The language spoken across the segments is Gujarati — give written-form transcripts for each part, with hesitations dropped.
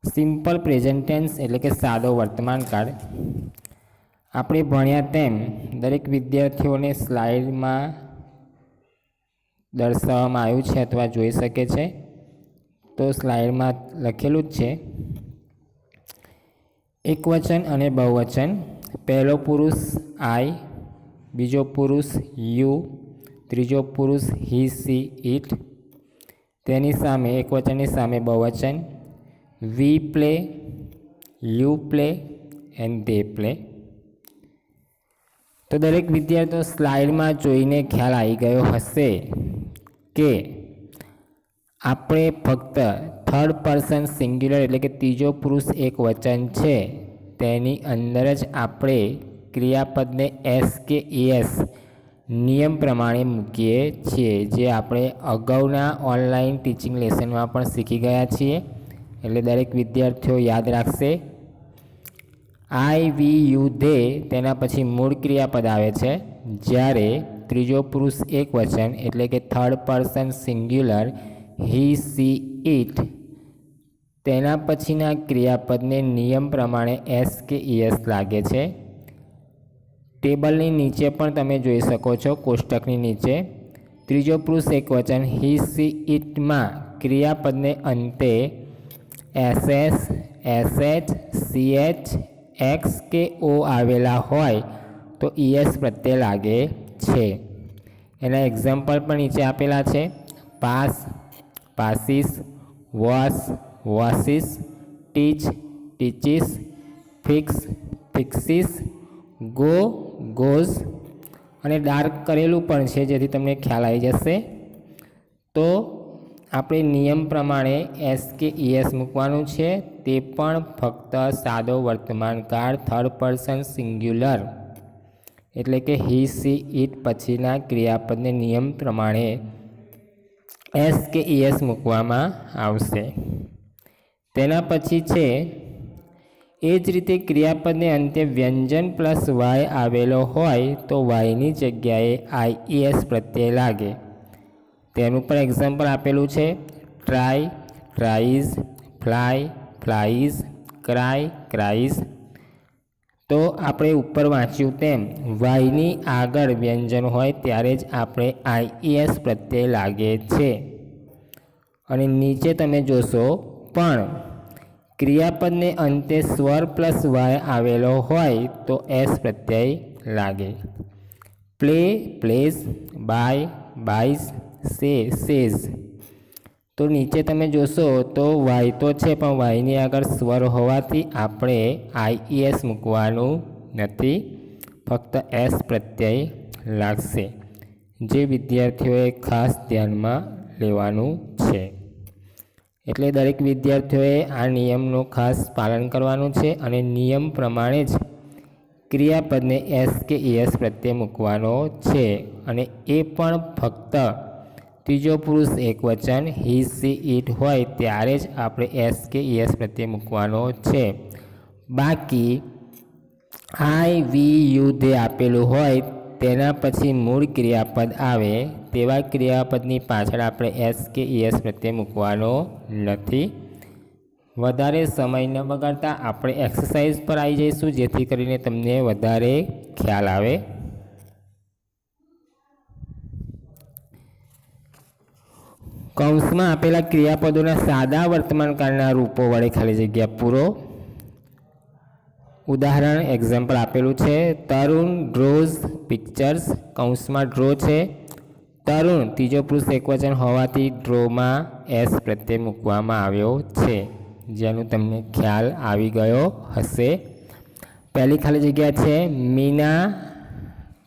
સિમ્પલ પ્રેઝન્ટ ટેન્સ એટલે કે સાદો વર્તમાન કાળ. આપણે ભણ્યા તેમ દરેક વિદ્યાર્થીઓને સ્લાઇડમાં દર્શાવવામાં આવ્યું છે અથવા જોઈ શકે છે. તો સ્લાઇડમાં લખેલું જ છે. એકવચન અને બહુવચન. પહેલો પુરુષ આઈ, બીજો પુરુષ યુ, ત્રીજો પુરુષ હી સી ઇટ. તેની સામે એકવચનની સામે બહુવચન we play, you play and they play. તો દરેક વિદ્યાર્થીઓ સ્લાઇડમાં જોઈને ખ્યાલ આવી ગયો હશે કે આપણે ફક્ત થર્ડ પર્સન સિંગ્યુલર એટલે કે ત્રીજો પુરુષ એક વચન છે તેની અંદર જ આપણે ક્રિયાપદને એસ કે એસ નિયમ પ્રમાણે મૂકીએ છીએ, જે આપણે અગાઉના ઓનલાઈન ટીચિંગ લેસનમાં પણ શીખી ગયા છીએ. એટલે દરેક વિદ્યાર્થીઓ યાદ રાખશે. આઈ, વી, યુ, ધે તેના પછી મૂળ ક્રિયાપદ આવે છે, જ્યારે ત્રીજો પુરુષ એક વચન એટલે કે third person singular he she it તેના પછીના ક્રિયાપદને નિયમ પ્રમાણે એસ કે એસ લાગે છે. ટેબલની નીચે પણ તમે જોઈ શકો છો, કોષ્ટકની નીચે ત્રીજો પુરુષ એક વચન હી સી ઇટમાં ક્રિયાપદને અંતે એસએસ, એસએચ, સીએચ, એક્સ કે ઓ આવેલા હોય તો ઈએસ પ્રત્યે લાગે છે. એના એક્ઝામ્પલ પણ નીચે આપેલા છે. પાસ, પાસીસ, વોશ, વોશિસ, ટીચ, ટીચીસ, ફિક્સ, ફિક્સીસ, ગો, ગોઝ અને ડાર્ક કરેલું પણ છે જેથી તમને ખ્યાલ આવી જશે. તો આપણે નિયમ પ્રમાણે એસ કે ઈએસ મૂકવાનું છે, તે પણ ફક્ત સાદો વર્તમાનકાળ થર્ડ પર્સન સિંગ્યુલર એટલે કે હી સી ઇટ પછીના ક્રિયાપદને નિયમ પ્રમાણે એસ કે ઈએસ મૂકવામાં આવશે. તેના પછી છે એ જ રીતે ક્રિયાપદને અંતે વ્યંજન પ્લસ વાય આવેલો હોય તો વાયની જગ્યાએ આઈઈએસ પ્રત્યય લાગે. તેનું પણ એક્ઝામ્પલ આપેલું છે. Try, tries, fly, flies, cry, cries. તો આપણે ઉપર વાંચ્યું તેમ વાયની આગળ વ્યંજન હોય ત્યારે જ આપણે આઈઈએસ પ્રત્યય લાગે છે. અને નીચે તમે જોશો પણ ક્રિયાપદને અંતે સ્વર પ્લસ વાય આવેલો હોય તો એસ પ્રત્યય લાગે. પ્લે, પ્લેઝ, બાય, બાઈઝ, સે, સેઝ. તો નીચે તમે જોશો તો વાય તો છે પણ વાયની આગળ સ્વર હોવાથી આપણે આઈઈએસ મૂકવાનું નથી, ફક્ત એસ પ્રત્યય લાગશે, જે વિદ્યાર્થીઓએ ખાસ ધ્યાનમાં લેવાનું છે. એટલે દરેક વિદ્યાર્થીઓએ આ નિયમનું ખાસ પાલન કરવાનું છે અને નિયમ પ્રમાણે જ ક્રિયાપદને એસ કે ઈએસ પ્રત્યે મૂકવાનો છે. અને એ પણ ફક્ત ત્રીજો પુરુષ એક વચન હી સી ઇટ હોય ત્યારે જ આપણે એસ કે ઈએસ પ્રત્યે મૂકવાનો છે. બાકી આઈ, વી, યુ, ધે આપેલું હોય તેના પછી મૂળ ક્રિયાપદ આવે તેવા ક્રિયાપદની પાછળ આપણે એસ કે ઈએસ પ્રત્યે મૂકવાનો નથી. વધારે સમય ન બગાડતા આપણે એક્સરસાઇઝ પર આવી જઈશું, જેથી કરીને તમને વધારે ખ્યાલ આવે. કૌંસમાં આપેલા ક્રિયાપદોના સાદા વર્તમાનકાળના રૂપો વડે ખાલી જગ્યા પૂરો. ઉદાહરણ એક્ઝામ્પલ આપેલું છે. તરુણ ડ્રોઝ પિક્ચર્સ. કૌંસમાં ડ્રો છે. તરુણ ત્રીજો પુરુષ એકવચન હોવાથી ડ્રોમાં એસ પ્રત્યય મૂકવામાં આવ્યો છે, જેનું તમને ખ્યાલ આવી ગયો હશે. પહેલી ખાલી જગ્યા છે મીના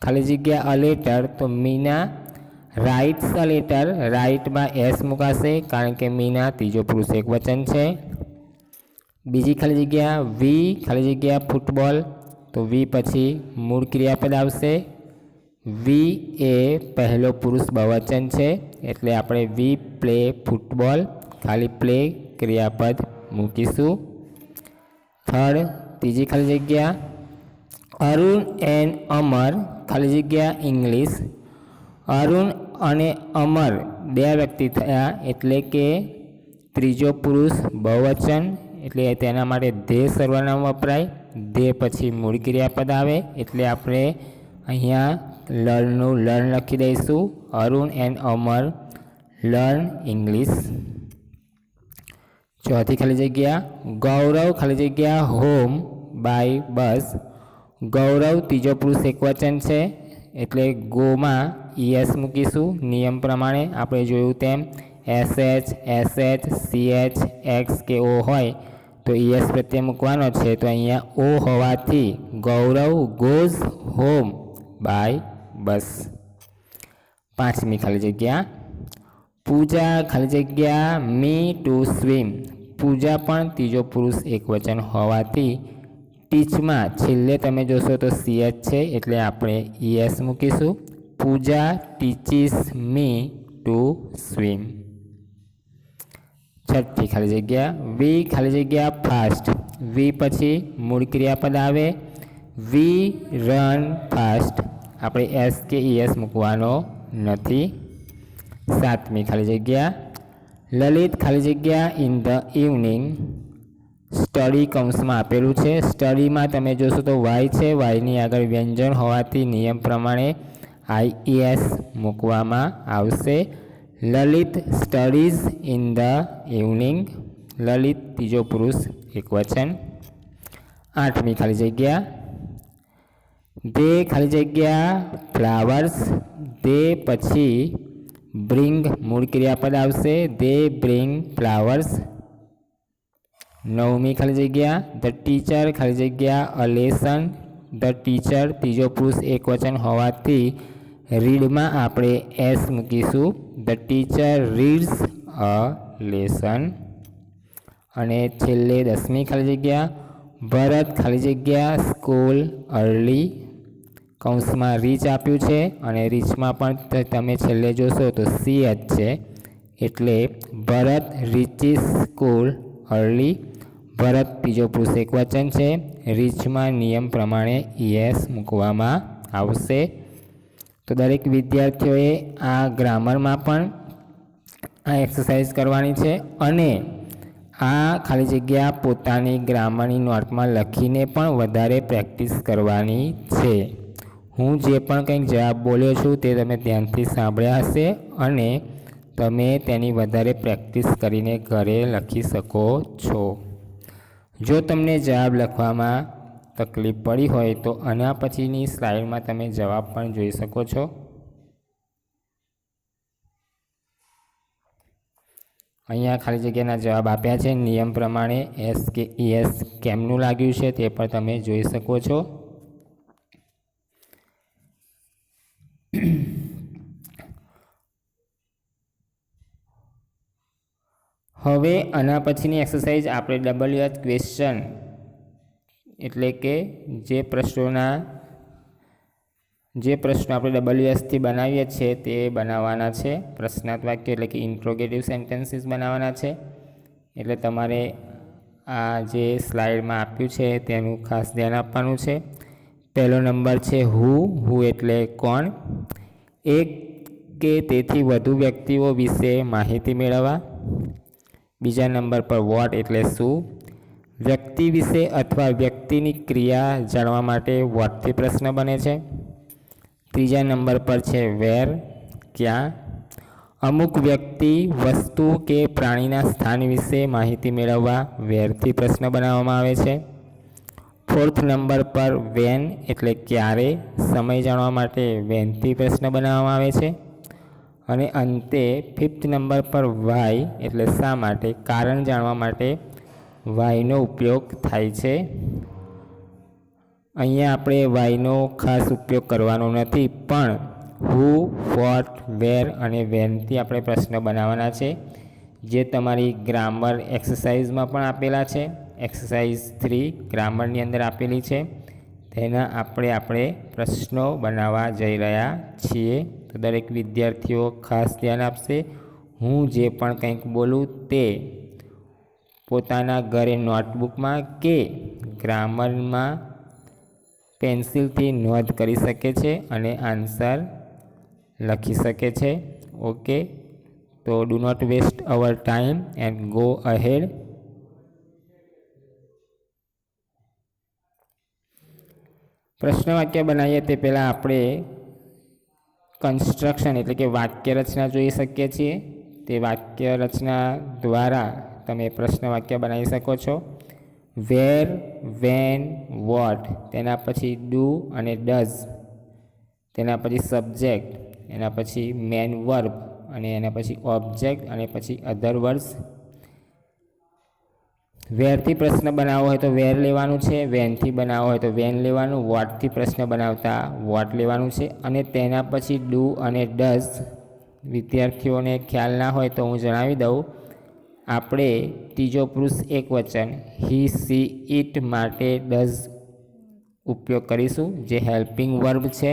ખાલી જગ્યા અ લેટર. તો મીના રાઇટ્સ અ લેટર. રાઇટમાં એસ મુકાશે કારણ કે મીના ત્રીજો પુરુષ એક વચન છે. બીજી ખાલી જગ્યા વી ખાલી જગ્યા ફૂટબોલ. તો વી પછી મૂળ ક્રિયાપદ આવશે. વી એ પહેલો પુરુષ બહુવચન છે એટલે આપણે વી પ્લે ફૂટબોલ ખાલી પ્લે ક્રિયાપદ મૂકીશું. થર્ડ ત્રીજી ખાલી જગ્યા અરુણ એન્ડ અમર ખાલી જગ્યા ઇંગ્લિશ. અરુણ અને અમર બે વ્યક્તિ થયા એટલે કે ત્રીજો પુરુષ બહુવચન એટલે તેના માટે ધે સર્વનામ વપરાય, ધે પછી મૂળ ક્રિયાપદ આવે એટલે આપણે અહીંયા લર્નનું લર્ન લખી દઈશું. Arun and Amar learn English. ચોથી ખાલી જગ્યા ગૌરવ ખાલી જગ્યા હોમ બાય બસ. ગૌરવ ત્રીજો પુરુષ એકવચન છે એટલે ગોમાં ઈએસ મૂકીશું. નિયમ પ્રમાણે આપણે જોયું તેમ એસએચ એસએચ સીએચ એક્સ કે ઓ હોય તો ઈએસ પ્રત્યે મૂકવાનો છે. તો અહીંયા ઓ હોવાથી ગૌરવ ગોઝ હોમ બાય બસ. પાંચમી ખાલી જગ્યા પૂજા ખાલી જગ્યા મી ટુ સ્વિમ. પૂજા પણ ત્રીજો પુરુષ એકવચન હોવાથી ટીચમાં છેલ્લે તમે જોશો તો સીએચ છે એટલે આપણે ઈએસ મૂકીશું. પૂજા ટીચીસ મી ટુ સ્વિમ. છઠ્ઠી ખાલી જગ્યા વી ખાલી જગ્યા ફાસ્ટ. વી પછી મૂળ ક્રિયાપદ આવે. વી રન ફાસ્ટ. આપણે એસ કે ઈએસ મૂકવાનો નથી. સાતમી ખાલી જગ્યા લલિત ખાલી જગ્યા ઇન ધ ઇવનિંગ. સ્ટડી કૌંસમાં આપેલું છે. સ્ટડીમાં તમે જોશો તો વાય છે, વાયની આગળ વ્યંજન હોવાથી નિયમ પ્રમાણે આઈઈએસ મૂકવામાં આવશે. Lalit studies in the evening. Lalit ત્રીજો પુરુષ એકવચન. આઠમી ખાલી જગ્યા દે ખાલી જગ્યા ફ્લાવર્સ. દે પછી બ્રિંગ મૂળ ક્રિયાપદ આવશે. દે બ્રિંગ ફ્લાવર્સ. નવમી ખાલી જગ્યા ધ ટીચર ખાલી જગ્યા અ લેસન. ધ ટીચર ત્રીજો પુરુષ એકવચન હોવાથી રીડમાં આપણે એસ મૂકીશું. The teacher reads a lesson. અને છેલ્લે દસમી ખાલી જગ્યા ભરત ખાલી જગ્યા સ્કૂલ અર્લી. કૌંસમાં રીચ આપ્યું છે અને રીચમાં પણ તમે છેલ્લે જોશો તો સી એચ છે એટલે ભરત રીચીસ સ્કૂલ અર્લી. ભરત ત્રીજો પુરુષ એકવચન છે. રીચમાં નિયમ પ્રમાણે ઈએસ મૂકવામાં આવશે. તો દરેક વિદ્યાર્થીઓએ આ ગ્રામરમાં પણ આ એક્સરસાઇઝ કરવાની છે અને આ ખાલી જગ્યા પોતાની ગ્રામરની નોટમાં લખીને પણ વધારે પ્રેક્ટિસ કરવાની છે. હું જે પણ કંઈક જવાબ બોલ્યો છું તે તમે ધ્યાનથી સાંભળ્યા હશે અને તમે તેની વધારે પ્રેક્ટિસ કરીને ઘરે લખી શકો છો. જો તમને જવાબ લખવામાં તકલીફ પડી હોય તો આના પછીની સ્લાઇડમાં તમે જવાબ પણ જોઈ શકો છો. અહીંયા ખાલી જગ્યાના જવાબ આપ્યા છે. નિયમ પ્રમાણે એસ કે ઈએસ કેમનું લાગ્યું છે તે પણ તમે જોઈ શકો છો. હવે આના પછીની એક્સરસાઇઝ આપણે WH ક્વેશ્ચન એટલે કે જે પ્રશ્નો આપણે WHથી બનાવીએ છીએ તે બનાવવાના છે. પ્રશ્નાર્થ વાક્ય એટલે કે ઇન્ટ્રોગેટિવ સેન્ટેન્સીસ બનાવવાના છે. એટલે તમારે આ જે સ્લાઇડમાં આપ્યું છે તેનું ખાસ ધ્યાન આપવાનું છે. પહેલો નંબર છે હુ એટલે કોણ. એક કે તેથી વધુ વ્યક્તિઓ વિશે માહિતી મેળવવા. બીજા નંબર પર વોટ એટલે શું. વ્યક્તિ વિશે અથવા વ્યક્તિની ક્રિયા જાણવા માટે વોટથી પ્રશ્ન બને છે. ત્રીજા નંબર પર છે વેર ક્યાં. અમુક વ્યક્તિ વસ્તુ કે પ્રાણીના સ્થાન વિશે માહિતી મેળવવા વેરથી પ્રશ્ન બનાવવામાં આવે છે. ફોર્થ નંબર પર વેન એટલે ક્યારે. સમય જાણવા માટે વેનથી પ્રશ્ન બનાવવામાં આવે છે. અને અંતે ફિફ્થ નંબર પર વાય એટલે શા માટે. કારણ જાણવા માટે વાયનો ઉપયોગ થાય છે. અહીંયા આપણે વાયનો ખાસ ઉપયોગ કરવાનો નથી પણ હુ, વોટ, વેર અને વેનથી આપણે પ્રશ્ન બનાવવાના છે જે તમારી ગ્રામર એક્સરસાઇઝમાં પણ આપેલા છે. એક્સરસાઇઝ 3 ગ્રામરની અંદર આપેલી છે. તેના આપણે પ્રશ્નો બનાવવા જઈ રહ્યા છીએ. તો દરેક વિદ્યાર્થીઓ ખાસ ધ્યાન આપશે. હું જે પણ કંઈક બોલું તે પોતાના ઘરે નોટબુકમાં કે ગ્રામરમાં પેન્સિલથી નોંધ કરી શકે છે અને આન્સર લખી શકે છે. ઓકે, તો do not waste our time and go ahead. પ્રશ્ન વાક્ય બનાવીએ તે પહેલાં આપણે કન્સ્ટ્રક્શન એટલે કે વાક્ય રચના જોઈ શકીએ છીએ. તે વાક્ય રચના દ્વારા તમે પ્રશ્ન વાક્ય બનાવી શકો છો. વેર, વેન, વોટ, તેના પછી ડુ અને ડઝ, તેના પછી સબ્જેક્ટ, એના પછી મેન વર્બ અને એના પછી ઓબ્જેક્ટ અને પછી અધર વર્ડ્સ. વેરથી પ્રશ્ન બનાવવો હોય તો વેર લેવાનું છે, વેનથી બનાવવો હોય તો વેન લેવાનું, વોટથી પ્રશ્ન બનાવતા વોટ લેવાનું છે. અને તેના પછી ડુ અને ડઝ. વિદ્યાર્થીઓને ખ્યાલ ના હોય તો હું જણાવી દઉં. આપણે ત્રીજો પુરુષ એકવચન હી, સી, ઇટ માટે ડઝ ઉપયોગ કરીશું, જે હેલ્પિંગ વર્બ છે,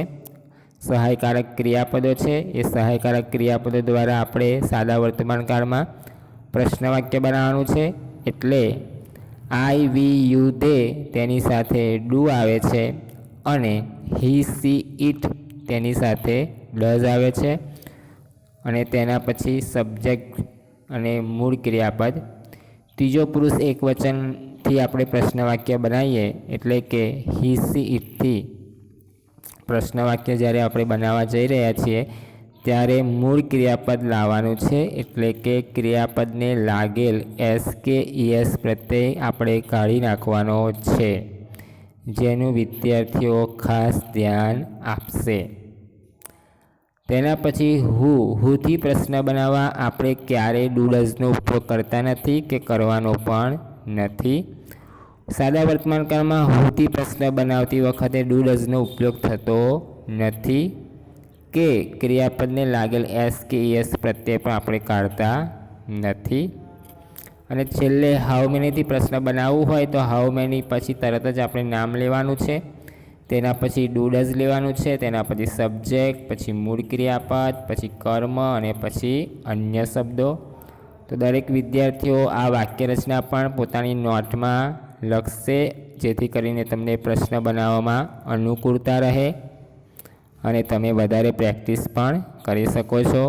સહાયકારક ક્રિયાપદો છે. એ સહાયકારક ક્રિયાપદો દ્વારા આપણે સાદા વર્તમાનકાળમાં પ્રશ્ન વાક્ય બનાવવાનું છે. એટલે આઈ, વી, યુ, તે, તેની સાથે ડુ આવે છે અને હી, સી, ઇટ તેની સાથે ડઝ આવે છે અને તેના પછી સબ્જેક્ટ અને મૂળ ક્રિયાપદ. ત્રીજો પુરુષ એકવચનથી આપણે પ્રશ્ન વાક્ય બનાવીએ એટલે કે હી, સી, ઇટથી પ્રશ્ન વાક્ય જ્યારે આપણે બનાવવા જઈ રહ્યા છીએ ત્યારે મૂળ ક્રિયાપદ લાવવાનું છે. એટલે કે ક્રિયાપદને લાગેલ એસ કે ઈએસ પ્રત્યય આપણે કાઢી નાખવાનો છે, જેનું વિદ્યાર્થીઓ ખાસ ધ્યાન આપશે. તેના પછી હુથી પ્રશ્ન બનાવવા આપણે ક્યારેય ડુ ડઝનો ઉપયોગ કરતા નથી કે કરવાનો પણ નથી. સાદા વર્તમાનકાળમાં હુથી પ્રશ્ન બનાવતી વખતે ડુ ડઝનો ઉપયોગ થતો નથી કે ક્રિયાપદને લાગેલ એસ કે ઈએસ પ્રત્યે પણ આપણે કાઢતા નથી. અને છેલ્લે હાઉ મેનીથી પ્રશ્ન બનાવવું હોય તો હાઉ મેની પછી તરત જ આપણે નામ લેવાનું છે, તેના પછી ડુ ડઝ લેવાનું છે, તેના પછી સબ્જેક્ટ, પછી મૂળ ક્રિયાપદ, પછી કર્મ અને પછી અન્ય શબ્દો. તો દરેક વિદ્યાર્થીઓ આ વાક્ય રચના પણ પોતાની નોટમાં લખશે, જેથી કરીને તમને પ્રશ્ન બનાવવામાં અનુકૂળતા રહે અને તમે વધારે પ્રેક્ટિસ પણ કરી શકો છો.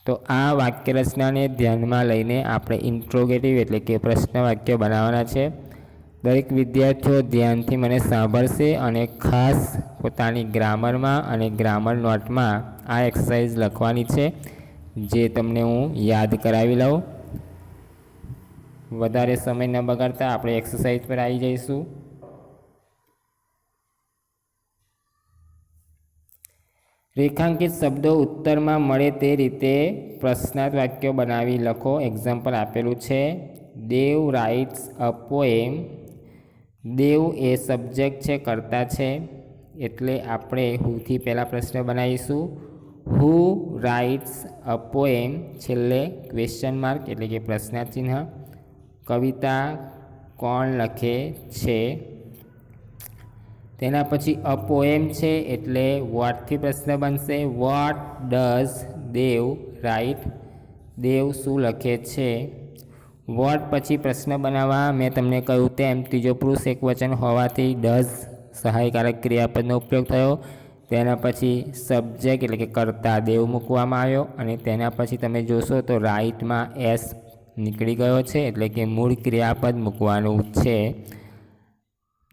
તો આ વાક્ય રચનાને ધ્યાનમાં લઈને આપણે ઇન્ટ્રોગેટિવ એટલે કે પ્રશ્ન વાક્ય બનાવવાના છે. દરેક વિદ્યાર્થીઓ ધ્યાનથી મને સાંભળશે અને ખાસ પોતાની ગ્રામરમાં અને ગ્રામર નોટમાં આ એક્સરસાઇઝ લખવાની છે, જે તમને હું યાદ કરાવી લઉં. વધારે સમય ન બગાડતા આપણે એક્સરસાઇઝ પર આવી જઈશું. રેખાંકિત શબ્દો ઉત્તરમાં મળે તે રીતે પ્રશ્નાર્થ વાક્યો બનાવી લખો. એક્ઝામ્પલ આપેલું છે. Dev writes a poem. Dev એ સબ્જેક્ટ છે, કર્તા છે, એટલે આપણે હુથી પહેલાં પ્રશ્ન બનાવીશું. હુ રાઇટ્સ અ પોએમ, છેલ્લે ક્વેશ્ચન માર્ક એટલે કે પ્રશ્નાર્થ ચિહ્ન. કવિતા કોણ લખે છે? તેના પછી અ પોએમ છે એટલે વોટથી પ્રશ્ન બનશે. What does Dev write? દેવ શું લખે છે? વોટ પછી પ્રશ્ન બનાવવા મેં તમને કહ્યું તેમ ત્રીજો પુરુષ એકવચન હોવાથી ડઝ સહાયકારક ક્રિયાપદનો ઉપયોગ થયો. તેના પછી સબ્જેક્ટ એટલે કે કર્તા દેવ મૂકવામાં આવ્યો અને તેના પછી તમે જોશો તો રાઇટમાં એસ નીકળી ગયો છે, એટલે કે મૂળ ક્રિયાપદ મૂકવાનું છે.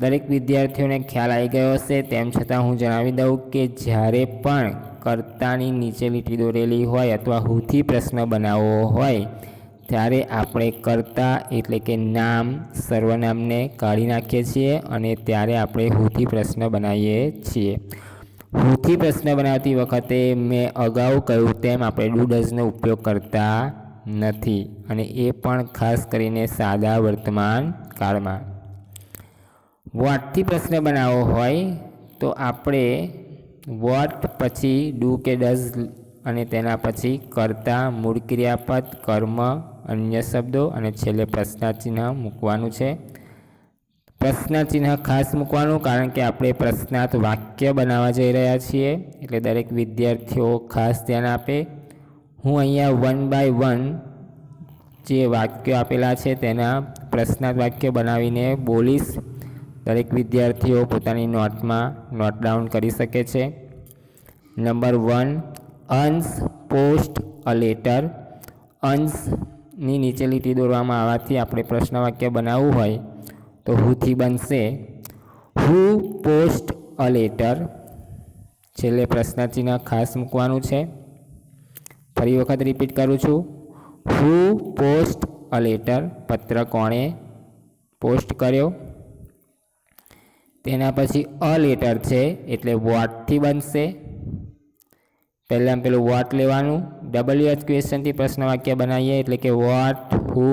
દરેક વિદ્યાર્થીઓને ખ્યાલ આવી ગયો હશે. તેમ છતાં હું જણાવી દઉં કે જ્યારે પણ કર્તાની નીચે લીટી દોરેલી હોય અથવા હુથી પ્રશ્ન બનાવવો હોય ત્યારે આપણે કર્તા એટલે કે નામ, સર્વનામને કાઢી નાખીએ છીએ અને ત્યારે આપણે હુથી પ્રશ્ન બનાવીએ છીએ. હુથી પ્રશ્ન બનાવતી વખતે મેં અગાઉ કહ્યું તેમ આપણે ડુ ડઝનો ઉપયોગ કરતા નથી, અને એ પણ ખાસ કરીને સાદા વર્તમાન કાળમાં. વોટથી પ્રશ્ન બનાવવો હોય તો આપણે વોટ પછી ડુ કે ડઝ અને તેના પછી કર્તા, મૂળ ક્રિયાપદ, કર્મ, અન્ય શબ્દો અને છેલ્લે પ્રશ્નાર્થ ચિહ્ન મૂકવાનું છે. પ્રશ્નાર્થ ચિહ્ન ખાસ મૂકવાનું કારણ કે આપણે પ્રશ્નાર્થ વાક્ય બનાવવા જઈ રહ્યા છીએ, એટલે દરેક વિદ્યાર્થીઓ ખાસ ધ્યાન આપે. હું અહીંયા 1 બાય 1 જે વાક્યો આપેલા છે તેના પ્રશ્નાર્થ વાક્ય બનાવીને બોલીશ. દરેક વિદ્યાર્થીઓ પોતાની નોટમાં નોટ ડાઉન કરી શકે છે. નંબર 1, અંશ પોસ્ટ અ લેટર. અંશની નીચે લીટી દોરવામાં આવવાથી આપણે પ્રશ્ન વાક્ય બનાવવું હોય તો હુથી બનશે. હુ પોસ્ટ અ લેટર, છેલ્લે પ્રશ્નચિહ્ન ખાસ મૂકવાનું છે. ફરી વખત રિપીટ કરું છું. હુ પોસ્ટ અ લેટર, પત્ર કોણે પોસ્ટ કર્યો. તેના પછી અ લેટર છે એટલે વોટથી બનશે. પહેલાં પેલું વોટ લેવાનું. WH ક્વેશ્ચનથી પ્રશ્ન વાક્ય બનાવીએ એટલે કે વોટ, હુ,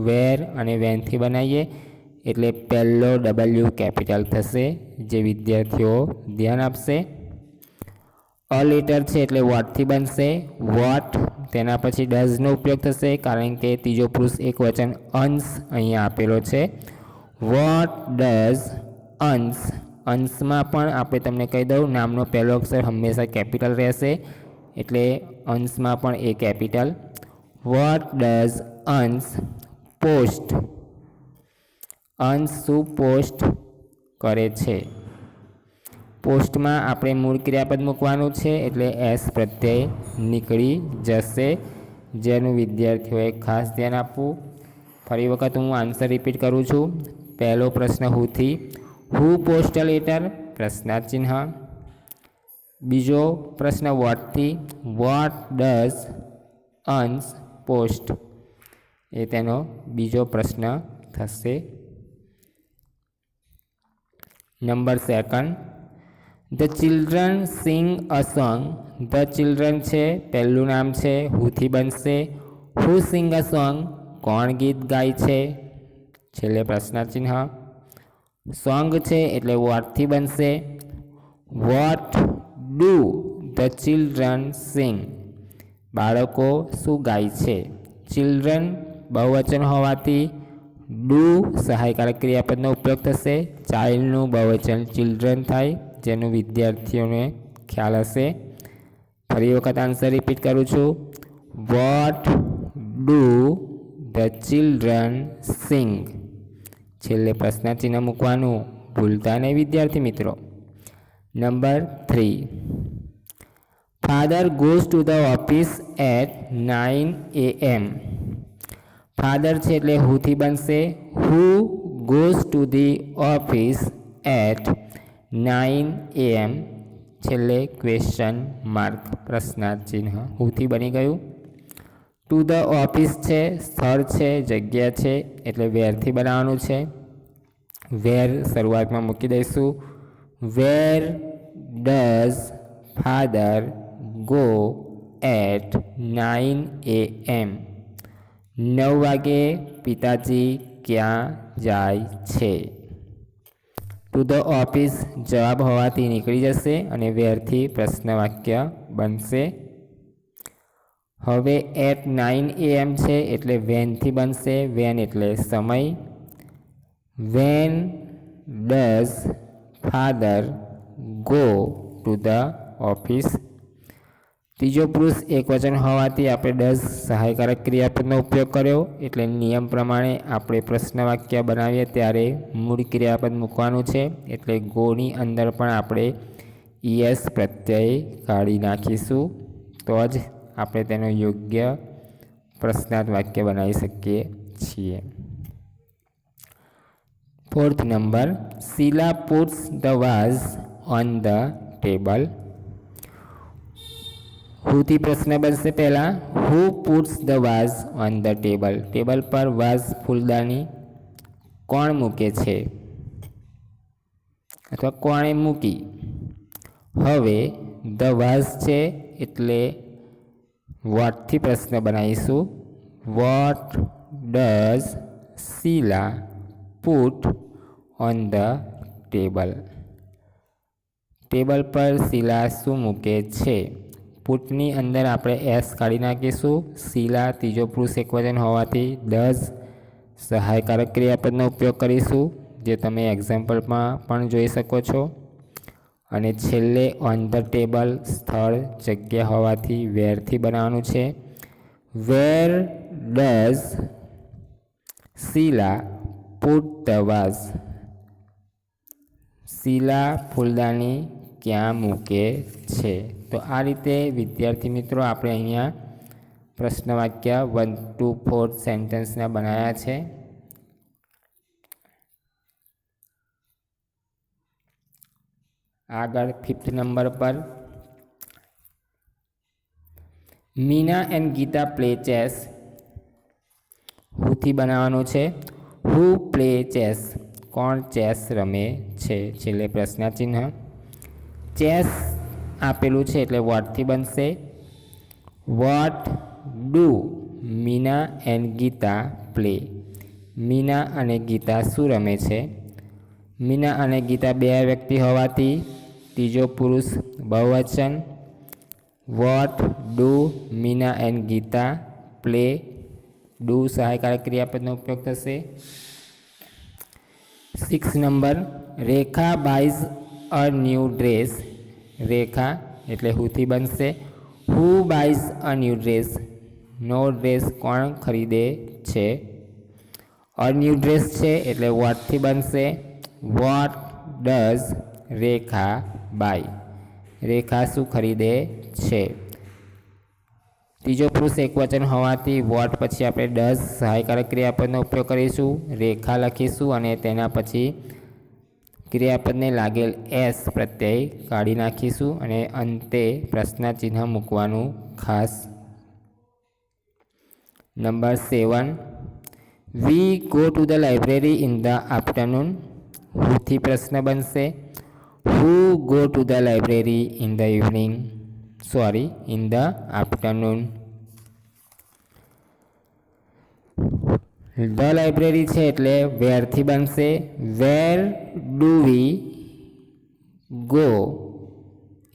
વેર અને વેનથી બનાવીએ એટલે પહેલો W કેપિટલ થશે, જે વિદ્યાર્થીઓ ધ્યાન આપશે. અ લેટર છે એટલે વોટથી બનશે. વોટ, તેના પછી ડઝનો ઉપયોગ થશે કારણ કે ત્રીજો પુરુષ એક વચન અંશ અહીંયા આપેલો છે. વોટ ડઝ અંશ, અંશમાં પણ આપણે તમને કહી દઉં નામનો પહેલો અક્ષર હંમેશા કેપિટલ રહેશે એટલે અંશમાં પણ એ capital. Vote does Ansh post, અંશ શું પોસ્ટ કરે છે. પોસ્ટમાં આપણે મૂળ ક્રિયાપદ મૂકવાનું છે એટલે એસ પ્રત્યય નીકળી જશે, જેનું વિદ્યાર્થીઓએ ખાસ ધ્યાન આપવું. ફરી વખત હું આન્સર રિપીટ કરું છું. પહેલો પ્રશ્ન હુથી, હુ પોસ્ટ અ લેટર, પ્રશ્નાર્થ. બીજો પ્રશ્ન વોટથી, વોટ ડઝ અંશ પોસ્ટ, એ તેનો બીજો પ્રશ્ન થશે. Number second, the children sing a song. The children છે પહેલું નામ છે, હુથી બનશે. હુ સિંગ અ સોંગ, કોણ ગીત ગાય છે, છેલ્લે પ્રશ્નાચિહ્ન. સોંગ છે એટલે વોટથી બનશે. વોટ ડુ ધ ચિલ્ડ્રન સિંગ, બાળકો શું ગાય છે. ચિલ્ડ્રન બહુવચન હોવાથી ડુ સહાયકારક ક્રિયાપદનો ઉપયોગ થશે. ચાઇલ્ડનું બહુવચન ચિલ્ડ્રન થાય, જેનું વિદ્યાર્થીઓને ખ્યાલ હશે. ફરી વખત આન્સર રિપીટ કરું છું. What do the children sing, છેલ્લે પ્રશ્નચિહ્ન મૂકવાનું ભૂલતા નહીં વિદ્યાર્થી મિત્રો. Number 3, father goes to the office at 9 AM. Father છે એટલે હુથી બનશે. Who goes to the office at 9 AM, છેલ્લે ક્વેશ્ચન માર્ક પ્રશ્નાર્થ હુથી બની ગયું. ટુ ધ ઓફિસ છે સ્થળ છે, જગ્યા છે એટલે વેરથી બનાવવાનું છે. વેર શરૂઆતમાં મૂકી દઈશું. Where does father go at 9 AM. 9 વાગે પિતાજી ક્યાં જાય છે. ટુ ધ ઓફિસ જવાબ હોવાથી નીકળી જશે અને વેરથી પ્રશ્ન વાક્ય બનશે. હવે એટ 9 AM છે એટલે વેનથી બનશે. વેન એટલે સમય. When does father go to the office. ત્રીજો પુરુષ એક વચન હોવાથી આપણે ડઝ સહાયકારક ક્રિયાપદનો ઉપયોગ કર્યો એટલે નિયમ પ્રમાણે આપણે પ્રશ્ન વાક્ય બનાવીએ ત્યારે મૂળ ક્રિયાપદ મૂકવાનું છે એટલે ગોની અંદર પણ આપણે ES પ્રત્યય કાઢી નાખીશું, તો જ આપણે તેનો યોગ્ય પ્રશ્નાર્થ વાક્ય બનાવી શકીએ છીએ. 4th number, Sheela puts the vase on the table. હુથી પ્રશ્ન બનશે પહેલાં. Who puts the vase on the table, table પર વાઝ ફૂલદાની કોણ મૂકે છે અથવા કોણે મૂકી. હવે ધ વાઝ છે એટલે વોટથી પ્રશ્ન બનાવીશું. What does Sheela put on the table, table પર શીલા શું મૂકે છે. પુટની અંદર આપણે એસ કાઢી નાખીશું. શીલા ત્રીજો પુરુષ એકવચન હોવાથી ડઝ સહાયકારક ક્રિયાપદનો ઉપયોગ કરીશું, જે તમે એક્ઝામ્પલમાં પણ જોઈ શકો છો. અને છેલ્લે ઓન ધ ટેબલ સ્થળ જગ્યા હોવાથી વેરથી બનાવવાનું છે. Where does Sheela put the vase, Sheela ફૂલદાની ક્યાં મૂકે છે. તો આ રીતે વિદ્યાર્થી મિત્રો આપણે અહીંયા પ્રશ્ન વાક્ય 1 to 4 સેન્ટેન્સના બનાવ્યા છે. આગળ 5th નંબર પર Meena and Geeta play chess. હુથી બનાવવાનું છે. હુ પ્લે ચેસ, કોણ ચેસ રમે છે. છેલ્લે પ્રશ્ન ચિહ્ન. ચેસ આપેલું છે એટલે વોટથી બનશે. What do Meena and Geeta play. Meena અને ગીતા શું રમે છે. મીના અને ગીતા બે વ્યક્તિ હોવાથી ત્રીજો પુરુષ બહુવચન. What do Meena and Geeta play. Do સહાયકારક ક્રિયાપદનો ઉપયોગ થશે. 6 number Rekha buys a new dress. Rekha એટલે હુથી બનશે. Who buys a new dress, નો ડ્રેસ કોણ ખરીદે છે. અ ન્યૂ ડ્રેસ છે એટલે વોટથી બનશે. વોટ ડઝ રેખા બાય, રેખા શું ખરીદે છે. ત્રીજો પુરુષ એકવચન હોવાથી વોટ પછી આપણે ડઝ સહાયકારક ક્રિયાપદનો ઉપયોગ કરીશું. રેખા લખીશું અને તેના પછી ક્રિયાપદને લાગેલ એસ પ્રત્યય કાઢી નાખીશું અને અંતે પ્રશ્ન ચિહ્ન મૂકવાનું ખાસ. Number 7 we go to the library in the afternoon. હુથી પ્રશ્ન બનશે. Who go to the library in the evening, in the afternoon. The library છે એટલે વેરથી બનશે. Where do we go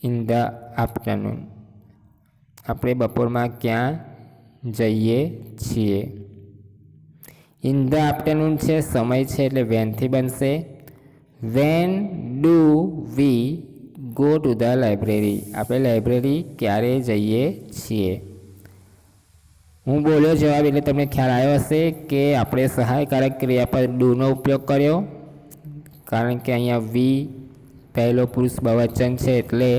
in the afternoon, આપણે બપોરમાં ક્યાં જઈએ છીએ. ઇન ધ આફ્ટરનૂન છે સમય છે એટલે વેનથી બનશે. When do we go to the library, આપણે લાઇબ્રેરી ક્યારે જઈએ છીએ. હું બોલ્યો જવાબ એટલે તમને ખ્યાલ આવ્યો હશે કે આપણે સહાયકારક ક્રિયાપદ ડુનો ઉપયોગ કર્યો, કારણ કે અહીંયા વી પહેલો પુરુષ બહુવચન છે એટલે.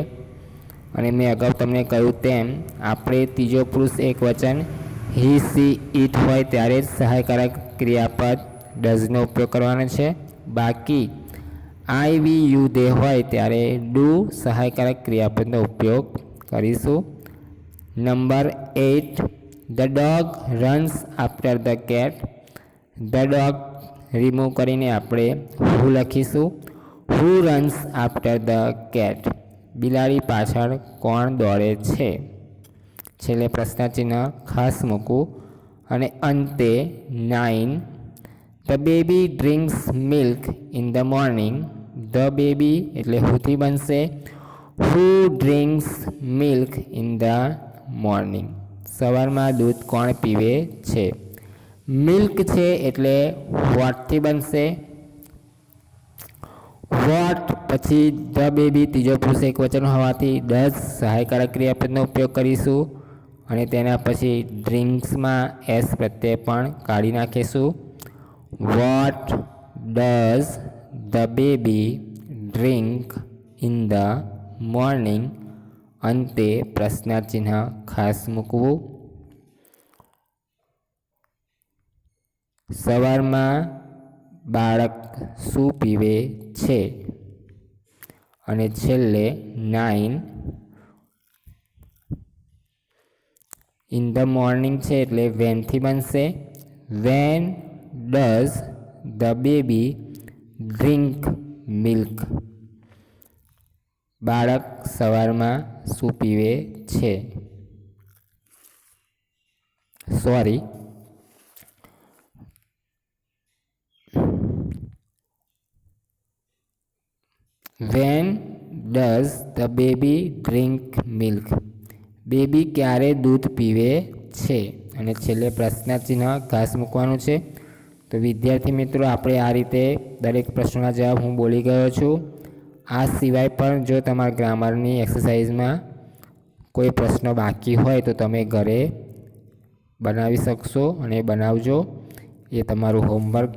અને મેં અગાઉ તમને કહ્યું તેમ આપણે ત્રીજો પુરુષ એકવચન હી સી ઇટ હોય ત્યારે જ સહાયકારક ક્રિયાપદ ડઝનો ઉપયોગ કરવાનો છે. બાકી આઈ વી યુ દે હોય ત્યારે ડુ સહાયકારક ક્રિયાપદનો ઉપયોગ કરીશું. Number 8 the dog runs after the cat. The dog remove કરીને આપણે હુ લખીશું. હુ રન્સ આફ્ટર ધ કેટ, બિલાડી પાછળ કોણ દોડે છે. છેલ્લે પ્રશ્ન ચિહ્ન ખાસ મૂકવું અને અંતે 9 the baby drinks milk in the morning. The baby એટલે હુથી બનશે. Who drinks milk in the morning, સવારમાં દૂધ કોણ પીવે છે. મિલ્ક છે એટલે વોટથી બનશે. વોટ પછી ધ બેબી ત્રીજો પુરુષ એકવચન હોવાથી ડઝ સહાયકારક ક્રિયાપદનો ઉપયોગ કરીશું અને તેના પછી ડ્રિંક્સમાં એસ પ્રત્યય પણ કાઢી નાખીશું. What does the baby drink in the morning, અંતે પ્રશ્ન ચિહ્ન ખાસ મૂકવું. સવારમાં બાળક શું પીવે છે. અને છેલ્લે 9 ઇન ધ મોર્નિંગ છે એટલે વેનથી બનશે. When does the baby drink milk, બાળક સવારમાં શું પીવે છે. When does the baby drink milk, baby ક્યારે દૂધ પીવે છે. અને છેલ્લે પ્રશ્ન ચિહ્ન ખાસ મૂકવાનું છે. તો વિદ્યાર્થી મિત્રો, આપણે આ રીતે દરેક પ્રશ્નોના જવાબ હું બોલી ગયો છું. આ સિવાય પણ જો તમારા ગ્રામરની એક્સરસાઇઝમાં કોઈ પ્રશ્નો બાકી હોય તો તમે ઘરે બનાવી શકશો અને બનાવજો. એ તમારું હોમવર્ક